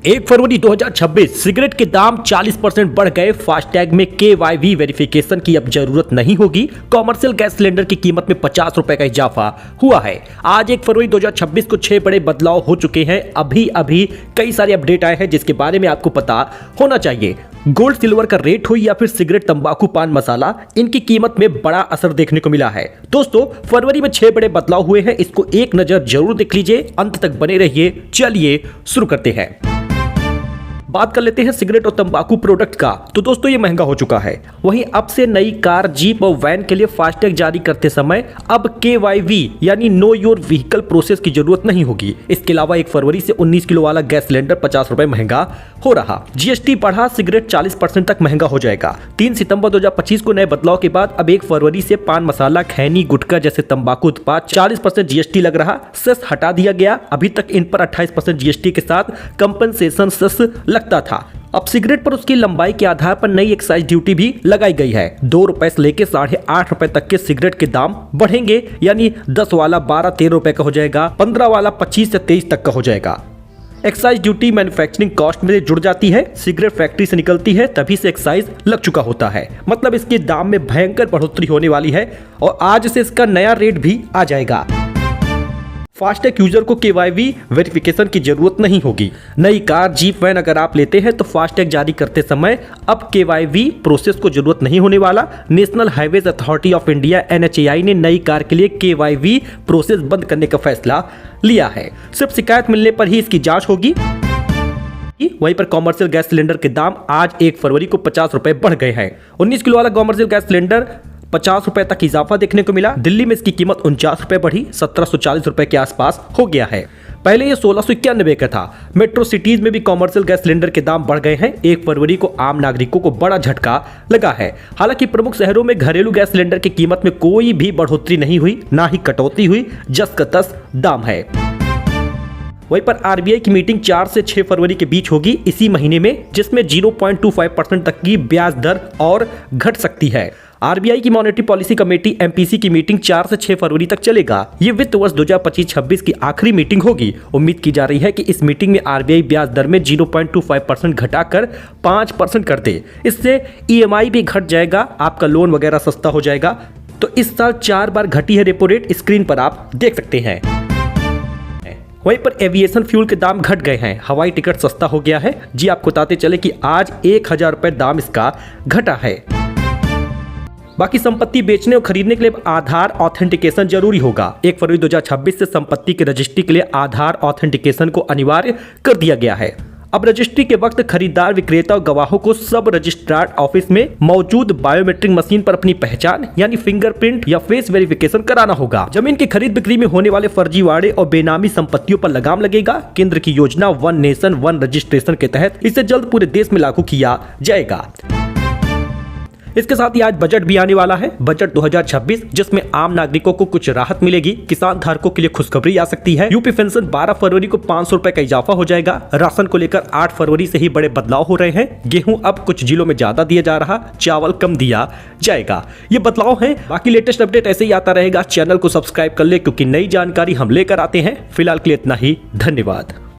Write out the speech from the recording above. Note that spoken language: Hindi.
1 फरवरी 2026 सिगरेट के दाम 40% बढ़ गए। फास्टैग में KYV वेरिफिकेशन की अब जरूरत नहीं होगी। कॉमर्शियल गैस सिलेंडर की कीमत में 50 रुपए का इजाफा हुआ है। आज 1 फरवरी 2026 को 6 बड़े बदलाव हो चुके हैं। अभी कई सारे अपडेट आए हैं जिसके बारे में आपको पता होना चाहिए। गोल्ड सिल्वर का रेट हो या फिर सिगरेट, तंबाकू, पान मसाला, इनकी कीमत में बड़ा असर देखने को मिला है। दोस्तों, फरवरी में 6 बड़े बदलाव हुए हैं, इसको एक नजर जरूर देख लीजिए, अंत तक बने रहिए। चलिए शुरू करते हैं। बात कर लेते हैं सिगरेट और तंबाकू प्रोडक्ट का। तो दोस्तों, ये महंगा हो चुका है। वहीं अब से नई कार, जीप और वैन के लिए फास्टैग जारी करते समय अब KYV यानी नो योर व्हीकल प्रोसेस की जरूरत नहीं होगी। इसके अलावा 1 फरवरी से 19 किलो वाला गैस सिलेंडर 50 रुपए महंगा हो रहा। GST बढ़ा, सिगरेट 40% तक महंगा हो जाएगा। 3 सितंबर 2025 को नए बदलाव के बाद अब 1 फरवरी से पान मसाला, खैनी, गुटखा जैसे तंबाकू उत्पाद 40% GST लग रहा। सेस हटा दिया गया। अभी तक इन पर 28% GST के साथ कंपनसेशन सेस लगता था। अब सिगरेट पर उसकी लंबाई के आधार पर नई एक्साइज ड्यूटी भी लगाई गई है। 2 रुपए से लेकर 8.5 रुपए तक के सिगरेट के दाम बढ़ेंगे, यानी 10 वाला 12-13 रुपए का हो जाएगा, 15 वाला 25 से 23 तक का हो जाएगा। एक्साइज ड्यूटी मैन्युफैक्चरिंग कॉस्ट में जुड़ जाती है। सिगरेट फैक्ट्री से निकलती है तभी से एक्साइज लग चुका होता है। मतलब इसके दाम में भयंकर बढ़ोतरी होने वाली है और आज से इसका नया रेट भी आ जाएगा। फास्टैग यूजर को KYV वेरिफिकेशन की जरूरत नहीं होगी। नई कार, जीप, वैन अगर आप लेते हैं तो फास्टैग जारी करते समय अब KYV प्रोसेस को जरूरत नहीं होने वाला। National highways authority of India NHAI ने नई कार के लिए KYV प्रोसेस बंद करने का फैसला लिया है। सिर्फ शिकायत मिलने पर ही इसकी जांच होगी। वहीं पर कॉमर्शियल गैस सिलेंडर के दाम आज 1 फरवरी को 50 रुपए बढ़ गए हैं। 19 किलो वाला कॉमर्शियल गैस सिलेंडर 50 रुपए तक इजाफा देखने को मिला। दिल्ली में इसकी कीमत 49 रुपए बढ़ी, 1740 रुपए के आसपास हो गया है। पहले ये 1691 का था। मेट्रो सिटीज में भी कॉमर्शियल गैस सिलेंडर के दाम बढ़ गए हैं। 1 फरवरी को आम नागरिकों को बड़ा झटका लगा है। हालांकि प्रमुख शहरों में घरेलू गैस सिलेंडर की कीमत में कोई भी बढ़ोतरी नहीं हुई, ना ही कटौती हुई, जस का तस दाम है। वहीं पर RBI की मीटिंग 4 से 6 फरवरी के बीच होगी इसी महीने में, जिसमें 0.25% तक की ब्याज दर और घट सकती है। RBI की मॉनेटरी पॉलिसी कमेटी MPC की मीटिंग 4 से 6 फरवरी तक चलेगा। ये वित्त वर्ष 2025-26 की आखिरी मीटिंग होगी। उम्मीद की जा रही है कि इस मीटिंग में RBI ब्याज दर में 0.25% घटाकर 5% कर दे। इससे EMI भी घट जाएगा, आपका लोन वगैरह सस्ता हो जाएगा। तो इस साल 4 बार घटी है रेपो रेट, स्क्रीन पर आप देख सकते हैं। वहीं पर एविएशन फ्यूल के दाम घट गए हैं। हवाई टिकट सस्ता हो गया है। जी आपको बताते चले कि आज 1000 रुपए दाम इसका घटा है। बाकी संपत्ति बेचने और खरीदने के लिए आधार ऑथेंटिकेशन जरूरी होगा। 1 फरवरी 2026 से संपत्ति की रजिस्ट्री के लिए आधार ऑथेंटिकेशन को अनिवार्य कर दिया गया है। अब रजिस्ट्री के वक्त खरीदार, विक्रेता और गवाहों को सब रजिस्ट्रार ऑफिस में मौजूद बायोमेट्रिक मशीन पर अपनी पहचान यानी फिंगरप्रिंट या फेस वेरिफिकेशन कराना होगा। जमीन की खरीद बिक्री में होने वाले फर्जीवाड़े और बेनामी संपत्तियों पर लगाम लगेगा। केंद्र की योजना वन नेशन वन रजिस्ट्रेशन के तहत इसे जल्द पूरे देश में लागू किया जाएगा। इसके साथ ही आज बजट भी आने वाला है, बजट 2026, जिसमें आम नागरिकों को कुछ राहत मिलेगी। किसान धारकों के लिए खुशखबरी आ सकती है। यूपी पेंशन 12 फरवरी को 500 रुपए का इजाफा हो जाएगा। राशन को लेकर 8 फरवरी से ही बड़े बदलाव हो रहे हैं। गेहूं अब कुछ जिलों में ज्यादा दिया जा रहा, चावल कम दिया जाएगा। ये बदलाव है। बाकी लेटेस्ट अपडेट ऐसे ही आता रहेगा। चैनल को सब्सक्राइब कर ले, क्योंकि नई जानकारी हम लेकर आते हैं। फिलहाल के लिए इतना ही। धन्यवाद।